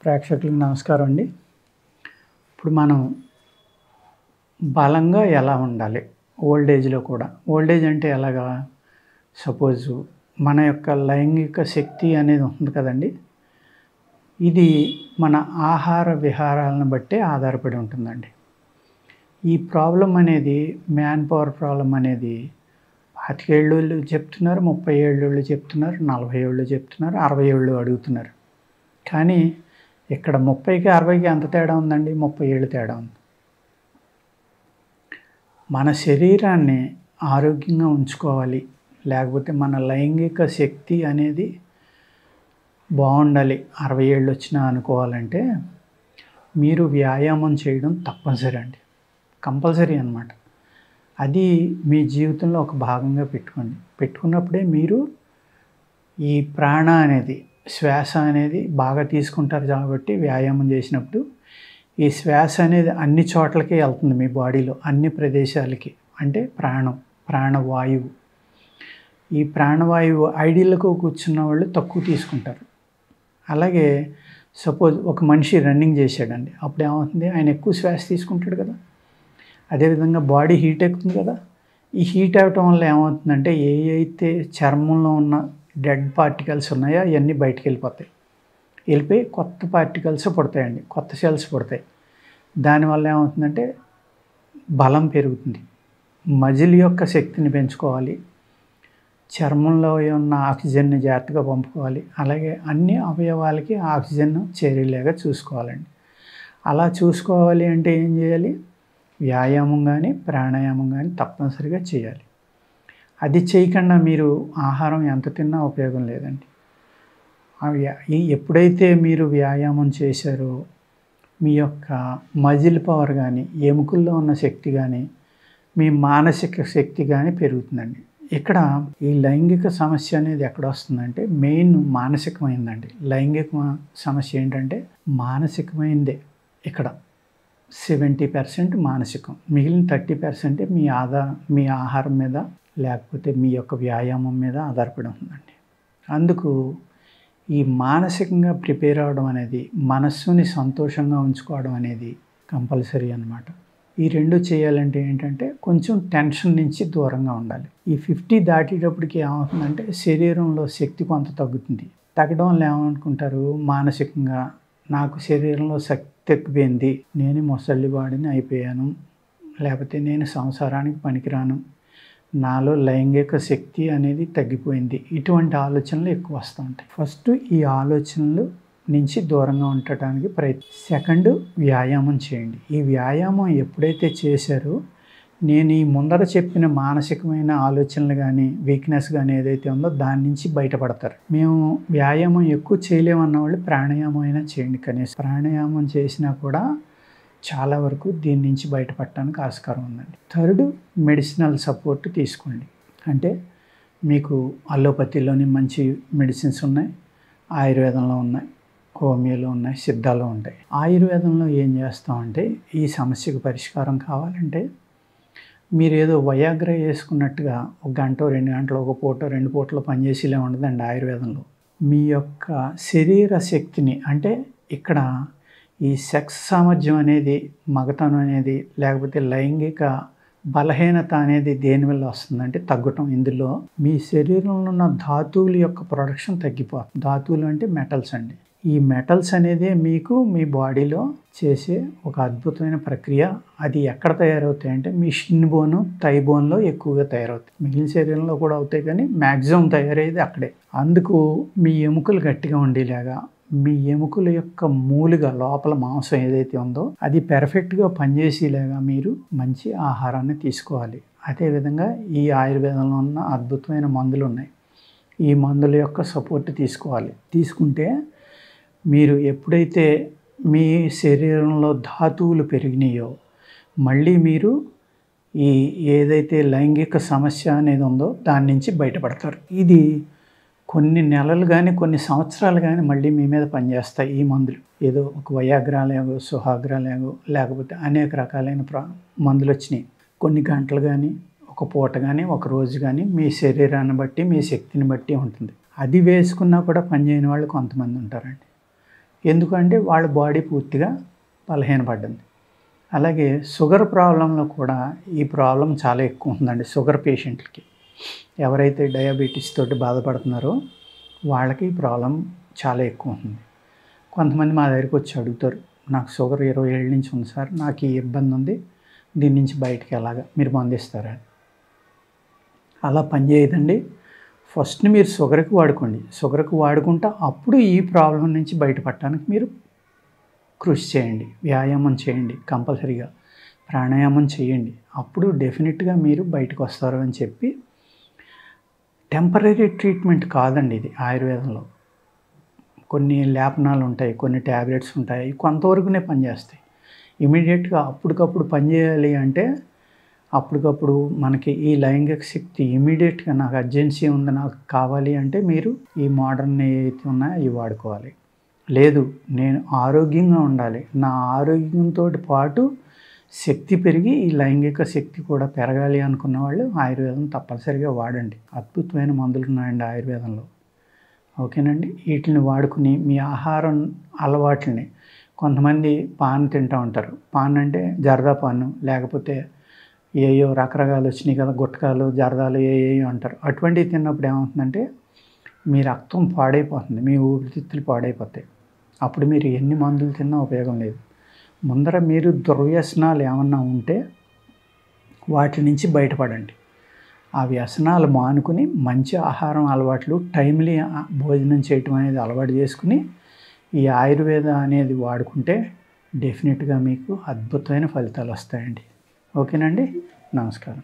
ప్రేక్షకులకు నమస్కారం అండి. ఇప్పుడు మనం బలంగా ఎలా ఉండాలి ఓల్డ్ ఏజ్లో కూడా? ఓల్డ్ ఏజ్ అంటే ఎలాగా? సపోజు మన యొక్క లైంగిక శక్తి అనేది ఉంటుంది కదండి, ఇది మన ఆహార విహారాలను బట్టే ఆధారపడి ఉంటుందండి. ఈ ప్రాబ్లం అనేది, మ్యాన్ పవర్ ప్రాబ్లం అనేది 25 ఏళ్ళు చెప్తున్నారు, 30 ఏళ్ళు చెప్తున్నారు, 40 ఏళ్ళు చెప్తున్నారు, 60 ఏళ్ళు అడుగుతున్నారు. కానీ ఇక్కడ 30కి 60కి ఎంత తేడా ఉందండి? 30 ఏళ్ళు తేడా ఉంది. మన శరీరాన్ని ఆరోగ్యంగా ఉంచుకోవాలి, లేకపోతే మన లైంగిక శక్తి అనేది బాగుండాలి, 60 ఏళ్ళు వచ్చినా అనుకోవాలంటే మీరు వ్యాయామం చేయడం తప్పనిసరి అండి. కంపల్సరీ అన్నమాట. అది మీ జీవితంలో ఒక భాగంగా పెట్టుకున్నప్పుడే మీరు ఈ ప్రాణ అనేది, శ్వాస అనేది బాగా తీసుకుంటారు. కాబట్టి వ్యాయామం చేసినప్పుడు ఈ శ్వాస అనేది అన్ని చోట్లకి వెళ్తుంది, మీ బాడీలో అన్ని ప్రదేశాలకి. అంటే ప్రాణవాయువు. ఈ ప్రాణవాయువు ఐడియల్గా కూర్చున్న వాళ్ళు తక్కువ తీసుకుంటారు. అలాగే సపోజ్ ఒక మనిషి రన్నింగ్ చేశాడండి, అప్పుడు ఏమవుతుంది? ఆయన ఎక్కువ శ్వాస తీసుకుంటాడు కదా. అదేవిధంగా బాడీ హీట్ ఎక్కుతుంది కదా. ఈ హీట్ అవ్వటం వల్ల ఏమవుతుందంటే, అయితే చర్మంలో ఉన్న డెడ్ పార్టికల్స్ ఉన్నాయో అవన్నీ బయటికి వెళ్ళిపోయి కొత్త పార్టికల్స్ పుడతాయండి, కొత్త సెల్స్ పుడతాయి. దానివల్ల ఏమవుతుందంటే బలం పెరుగుతుంది. మజిల్ యొక్క శక్తిని పెంచుకోవాలి, చర్మంలో ఉన్న ఆక్సిజన్ని జాగ్రత్తగా పంపుకోవాలి, అలాగే అన్ని అవయవాలకి ఆక్సిజన్ చేరేలాగా చూసుకోవాలండి. అలా చూసుకోవాలి అంటే ఏం చేయాలి? వ్యాయామం కానీ ప్రాణాయామం కానీ తప్పనిసరిగా చేయాలి. అది చేయకుండా మీరు ఆహారం ఎంత తిన్నా ఉపయోగం లేదండి. ఎప్పుడైతే మీరు వ్యాయామం చేశారో మీ యొక్క మజిల్ పవర్ కానీ, ఎముకల్లో ఉన్న శక్తి కానీ, మీ మానసిక శక్తి కానీ పెరుగుతుందండి. ఇక్కడ ఈ లైంగిక సమస్య అనేది ఎక్కడ వస్తుందంటే మెయిన్ మానసికమైందండి. లైంగిక సమస్య ఏంటంటే మానసికమైందే. ఇక్కడ 70% మానసికం, మిగిలిన 30% మీ ఆహారం మీద లేకపోతే మీ యొక్క వ్యాయామం మీద ఆధారపడి ఉంటుందండి. అందుకు ఈ మానసికంగా ప్రిపేర్ అవ్వడం అనేది, మనస్సుని సంతోషంగా ఉంచుకోవడం అనేది కంపల్సరీ అన్నమాట. ఈ రెండు చేయాలంటే ఏంటంటే కొంచెం టెన్షన్ నుంచి దూరంగా ఉండాలి. ఈ 50 దాటేటప్పటికి ఏమవుతుందంటే శరీరంలో శక్తి కొంత తగ్గుతుంది. తగ్గడం వల్ల ఏమనుకుంటారు? మానసికంగా నాకు శరీరంలో శక్తి తగ్గిపోయింది, నేను ముసలివాడిని అయిపోయాను, లేకపోతే నేను సంసారానికి పనికిరాను, నాలో లైంగిక శక్తి అనేది తగ్గిపోయింది. ఇటువంటి ఆలోచనలు ఎక్కువ వస్తూ ఉంటాయి. ఫస్ట్ ఈ ఆలోచనలు నుంచి దూరంగా ఉండటానికి సెకండ్, వ్యాయామం చేయండి. ఈ వ్యాయామం ఎప్పుడైతే చేశారో నేను ఈ ముందర చెప్పిన మానసికమైన ఆలోచనలు కానీ, వీక్నెస్ కానీ ఏదైతే ఉందో దాని నుంచి బయటపడతారు. మేము వ్యాయామం ఎక్కువ చేయలేమన్న వాళ్ళు ప్రాణాయామం అయినా చేయండి. కనీసం ప్రాణాయామం చేసినా కూడా చాలా వరకు దీని నుంచి బయటపడటానికి ఆస్కారం ఉందండి. థర్డ్, మెడిసినల్ సపోర్ట్ తీసుకోండి. అంటే మీకు అలోపతిలోని మంచి మెడిసిన్స్ ఉన్నాయి, ఆయుర్వేదంలో ఉన్నాయి, హోమియోలో ఉన్నాయి, సిద్ధాలో ఉంటాయి. ఆయుర్వేదంలో ఏం చేస్తామంటే ఈ సమస్యకు పరిష్కారం కావాలంటే మీరు ఏదో వయాగ్రా వేసుకున్నట్టుగా 1 గంట 2 గంటలు, 1 పూట 2 పూటలు పనిచేసేలా ఉండదండి ఆయుర్వేదంలో. మీ యొక్క శరీర శక్తిని, అంటే ఇక్కడ ఈ సెక్స్ సామర్థ్యం అనేది, మగతనం అనేది, లేకపోతే లైంగిక బలహీనత అనేది దేనివల్ల వస్తుందంటే తగ్గటం. ఇందులో మీ శరీరంలో ఉన్న ధాతువుల యొక్క ప్రొడక్షన్ తగ్గిపోతుంది. ధాతువులు అంటే మెటల్స్ అండి. ఈ మెటల్స్ అనేది మీకు మీ బాడీలో చేసే ఒక అద్భుతమైన ప్రక్రియ. అది ఎక్కడ తయారవుతాయి అంటే మీ షిన్ బోను, థై బోన్లో ఎక్కువగా తయారవుతాయి. మిగిలిన శరీరంలో కూడా అవుతాయి, కానీ మ్యాక్సిమం తయారయ్యేది అక్కడే. అందుకు మీ ఎముకలు గట్టిగా ఉండేలాగా, మీ ఎముకల యొక్క మూలుగా లోపల మాంసం ఏదైతే ఉందో అది పెర్ఫెక్ట్గా పనిచేసేలాగా మీరు మంచి ఆహారాన్ని తీసుకోవాలి. అదేవిధంగా ఈ ఆయుర్వేదంలో ఉన్న అద్భుతమైన మందులు ఉన్నాయి. ఈ మందుల యొక్క సపోర్ట్ తీసుకోవాలి. తీసుకుంటే మీరు ఎప్పుడైతే మీ శరీరంలో ధాతువులు పెరిగినాయో మళ్ళీ మీరు ఈ ఏదైతే లైంగిక సమస్య అనేది ఉందో దాని నుంచి బయటపడతారు. ఇది కొన్ని నెలలు కానీ కొన్ని సంవత్సరాలు కానీ మళ్ళీ మీ మీద పనిచేస్తాయి ఈ మందులు. ఏదో ఒక వయాగ్రా లేగో, సుహాగ్రా లేగో, లేకపోతే అనేక రకాలైన మందులు వచ్చినాయి. కొన్ని గంటలు కానీ, ఒక ఒక్క పూట కానీ ఒక రోజు కానీ మీ శరీరాన్ని బట్టి మీ శక్తిని బట్టి ఉంటుంది. అది వేసుకున్నా కూడా పనిచేయని వాళ్ళు కొంతమంది ఉంటారండి. ఎందుకంటే వాళ్ళ బాడీ పూర్తిగా బలహీనపడ్డింది. అలాగే షుగర్ ప్రాబ్లంలో కూడా ఈ ప్రాబ్లం చాలా ఎక్కువ ఉంటుందండి. షుగర్ పేషెంట్లకి, ఎవరైతే డయాబెటీస్ తోటి బాధపడుతున్నారో వాళ్ళకి ఈ ప్రాబ్లం చాలా ఎక్కువ ఉంటుంది. కొంతమంది మా దగ్గరికి వచ్చి అడుగుతారు, నాకు షుగర్ 20 ఏళ్ళ నుంచి ఉంది సార్, నాకు ఈ ఇబ్బంది ఉంది, దీని నుంచి బయటికి ఎలాగా మీరు మందిస్తారా? అలా పనిచేయదండి. ఫస్ట్ మీరు షుగర్కి వాడుకోండి. షుగర్కి వాడుకుంటా అప్పుడు ఈ ప్రాబ్లం నుంచి బయటపడటానికి మీరు కృషి చేయండి, వ్యాయామం చేయండి, కంపల్సరీగా ప్రాణాయామం చేయండి. అప్పుడు డెఫినెట్గా మీరు బయటకు వస్తారు అని చెప్పి, టెంపరీ ట్రీట్మెంట్ కాదండి ఇది. ఆయుర్వేదంలో కొన్ని లేపనాలు ఉంటాయి, కొన్ని ట్యాబ్లెట్స్ ఉంటాయి, కొంతవరకునే పనిచేస్తాయి. ఇమీడియట్గా అప్పటికప్పుడు పనిచేయాలి అంటే అప్పటికప్పుడు మనకి ఈ లైంగిక శక్తి ఇమీడియట్గా నాకు అర్జెన్సీ ఉంది, నాకు కావాలి అంటే మీరు ఈ మోడర్న్ ఏవైతే ఉన్నాయో ఇవి వాడుకోవాలి. లేదు నేను ఆరోగ్యంగా ఉండాలి, నా ఆరోగ్యంతో పాటు శక్తి పెరిగి ఈ లైంగిక శక్తి కూడా పెరగాలి అనుకున్న వాళ్ళు ఆయుర్వేదం తప్పనిసరిగా వాడండి. అద్భుతమైన మందులు ఉన్నాయండి ఆయుర్వేదంలో. ఓకేనండి. వీటిని వాడుకుని మీ ఆహారం అలవాట్లని, కొంతమంది పాన్ తింటూ ఉంటారు. పాన్ అంటే జర్దా పాను, లేకపోతే ఏయో రకరకాలు వచ్చినాయి కదా, గుట్కాలు, జర్దాలు ఏయో అంటారు. అటువంటివి తిన్నప్పుడు ఏమవుతుందంటే మీ రక్తం పాడైపోతుంది, మీ ఊపిరితిత్తులు పాడైపోతాయి. అప్పుడు మీరు ఎన్ని మందులు తిన్నా ఉపయోగం లేదు. ముందర మీరు దుర్వ్యసనాలు ఏమన్నా ఉంటే వాటి నుంచి బయటపడండి. ఆ వ్యసనాలు మానుకుని మంచి ఆహారం అలవాట్లు, టైమ్లీ భోజనం చేయటం అనేది అలవాటు చేసుకుని ఈ ఆయుర్వేద అనేది వాడుకుంటే డెఫినెట్గా మీకు అద్భుతమైన ఫలితాలు వస్తాయండి. ఓకేనండి. నమస్కారం.